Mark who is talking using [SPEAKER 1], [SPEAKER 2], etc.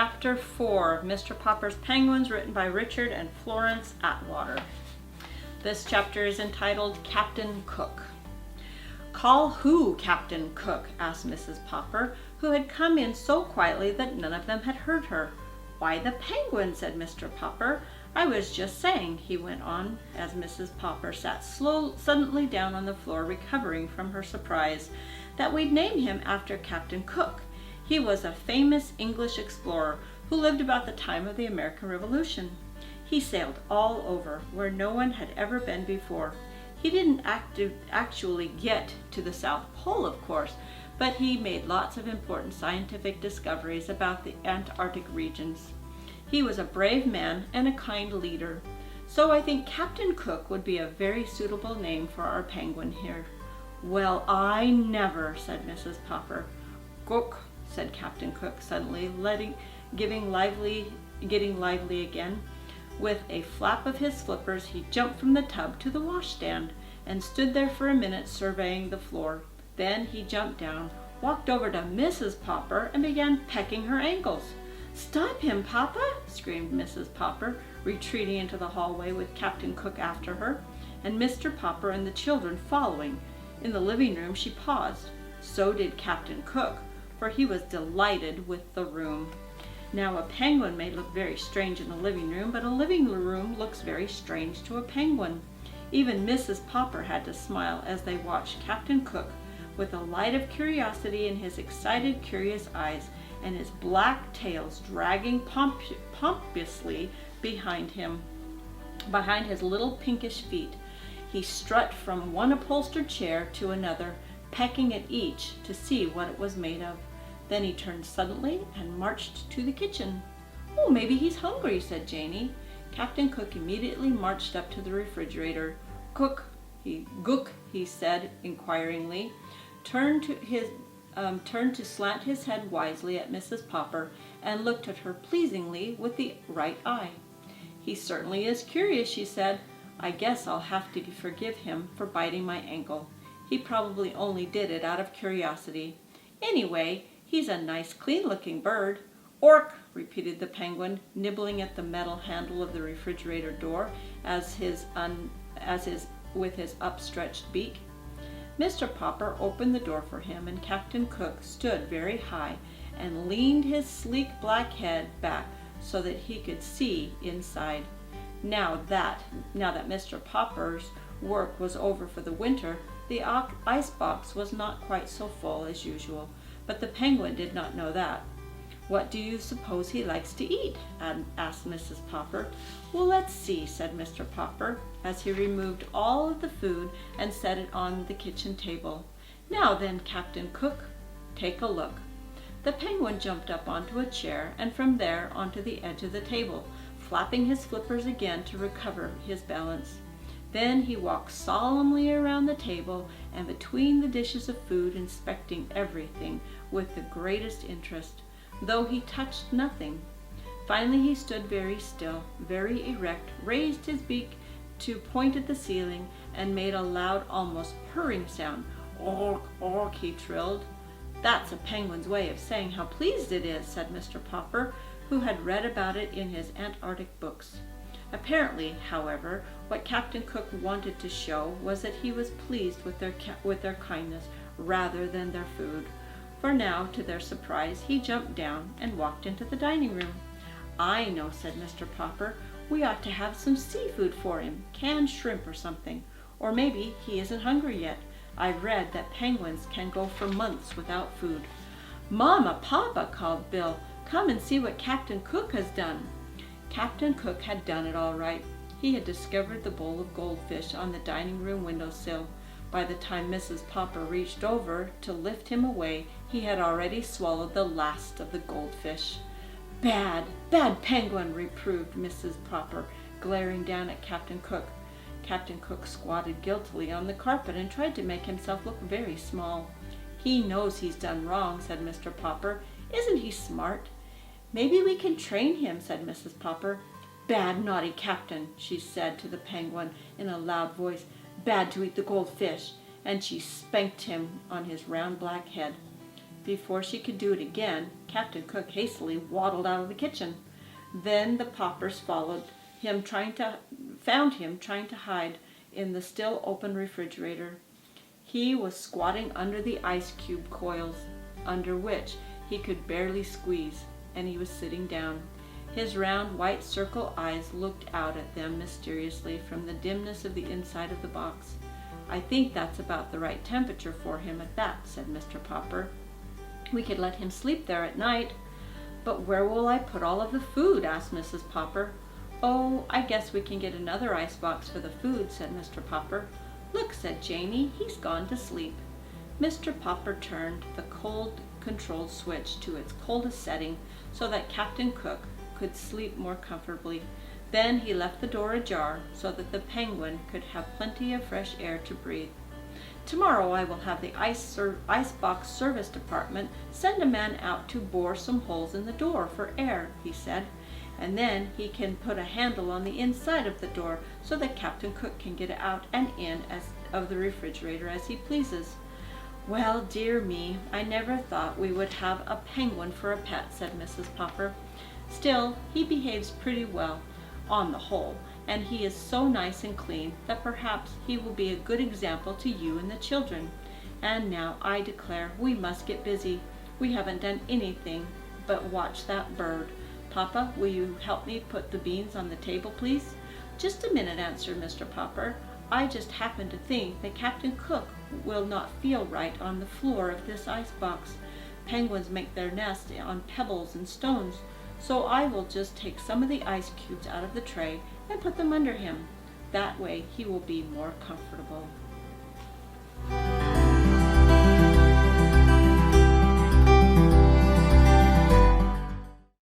[SPEAKER 1] Chapter 4 of Mr. Popper's Penguins, written by Richard and Florence Atwater. This chapter is entitled Captain Cook. "Call who, Captain Cook?" asked Mrs. Popper, who had come in so quietly that none of them had heard her. "Why, the Penguin," said Mr. Popper. "I was just saying," he went on, as Mrs. Popper sat suddenly down on the floor, recovering from her surprise, "that we'd name him after Captain Cook. He was a famous English explorer who lived about the time of the American Revolution. He sailed all over, where no one had ever been before. He didn't actually get to the South Pole, of course, but he made lots of important scientific discoveries about the Antarctic regions. He was a brave man and a kind leader, so I think Captain Cook would be a very suitable name for our penguin here." "Well, I never," said Mrs. Popper. "Cook," said Captain Cook suddenly, getting lively again. With a flap of his flippers, he jumped from the tub to the washstand and stood there for a minute surveying the floor. Then he jumped down, walked over to Mrs. Popper, and began pecking her ankles. "Stop him, Papa!" screamed Mrs. Popper, retreating into the hallway with Captain Cook after her, and Mr. Popper and the children following. In the living room she paused. So did Captain Cook, for he was delighted with the room. Now, a penguin may look very strange in a living room, but a living room looks very strange to a penguin. Even Mrs. Popper had to smile as they watched Captain Cook, with a light of curiosity in his excited, curious eyes, and his black tails dragging pompously behind his little pinkish feet. He strut from one upholstered chair to another, pecking at each to see what it was made of. Then he turned suddenly and marched to the kitchen. "Oh, maybe he's hungry," said Janey. Captain Cook immediately marched up to the refrigerator. "Gook," he said inquiringly, turned to slant his head wisely at Mrs. Popper, and looked at her pleasingly with the right eye. "He certainly is curious," she said. "I guess I'll have to forgive him for biting my ankle. He probably only did it out of curiosity. Anyway, he's a nice, clean-looking bird." "Ork," repeated the penguin, nibbling at the metal handle of the refrigerator door with his upstretched beak. Mr. Popper opened the door for him, and Captain Cook stood very high and leaned his sleek black head back so that he could see inside. Now that Mr. Popper's work was over for the winter, the icebox was not quite so full as usual, but the penguin did not know that. "What do you suppose he likes to eat?" asked Mrs. Popper. "Well, let's see," said Mr. Popper, as he removed all of the food and set it on the kitchen table. "Now then, Captain Cook, take a look." The penguin jumped up onto a chair, and from there onto the edge of the table, flapping his flippers again to recover his balance. Then he walked solemnly around the table and between the dishes of food, inspecting everything with the greatest interest, though he touched nothing. Finally he stood very still, very erect, raised his beak to point at the ceiling, and made a loud, almost purring sound. "Ork, ork," he trilled. "That's a penguin's way of saying how pleased it is," said Mr. Popper, who had read about it in his Antarctic books. Apparently, however, what Captain Cook wanted to show was that he was pleased with their kindness rather than their food. For now, to their surprise, he jumped down and walked into the dining room. "I know," said Mr. Popper. "We ought to have some seafood for him, canned shrimp or something. Or maybe he isn't hungry yet. I've read that penguins can go for months without food." "Mama, Papa," called Bill, "come and see what Captain Cook has done." Captain Cook had done it all right. He had discovered the bowl of goldfish on the dining room windowsill. By the time Mrs. Popper reached over to lift him away, he had already swallowed the last of the goldfish. "Bad, bad penguin," reproved Mrs. Popper, glaring down at Captain Cook. Captain Cook squatted guiltily on the carpet and tried to make himself look very small. "He knows he's done wrong," said Mr. Popper. "Isn't he smart?" "Maybe we can train him," said Mrs. Popper. "Bad, naughty captain," she said to the penguin in a loud voice. "Bad to eat the goldfish," and she spanked him on his round black head. Before she could do it again, Captain Cook hastily waddled out of the kitchen. Then the Poppers found him trying to hide in the still open refrigerator. He was squatting under the ice cube coils, under which he could barely squeeze, and he was sitting down. His round white circle eyes looked out at them mysteriously from the dimness of the inside of the box. "I think that's about the right temperature for him at that," said Mr. Popper. "We could let him sleep there at night." "But where will I put all of the food?" asked Mrs. Popper. "Oh, I guess we can get another ice box for the food," said Mr. Popper. "Look," said Janey, "he's gone to sleep." Mr. Popper turned the cold control switch to its coldest setting so that Captain Cook could sleep more comfortably. Then he left the door ajar so that the Penguin could have plenty of fresh air to breathe. "Tomorrow I will have the icebox service department send a man out to bore some holes in the door for air," he said, "and then he can put a handle on the inside of the door so that Captain Cook can get out and in of the refrigerator as he pleases." "Well, dear me, I never thought we would have a penguin for a pet," said Mrs. Popper. "Still, he behaves pretty well on the whole, and he is so nice and clean that perhaps he will be a good example to you and the children. And now I declare we must get busy. We haven't done anything but watch that bird. Papa, will you help me put the beans on the table, please?" "Just a minute," answered Mr. Popper. "I just happen to think that Captain Cook will not feel right on the floor of this ice box. Penguins make their nests on pebbles and stones, so I will just take some of the ice cubes out of the tray and put them under him. That way he will be more comfortable."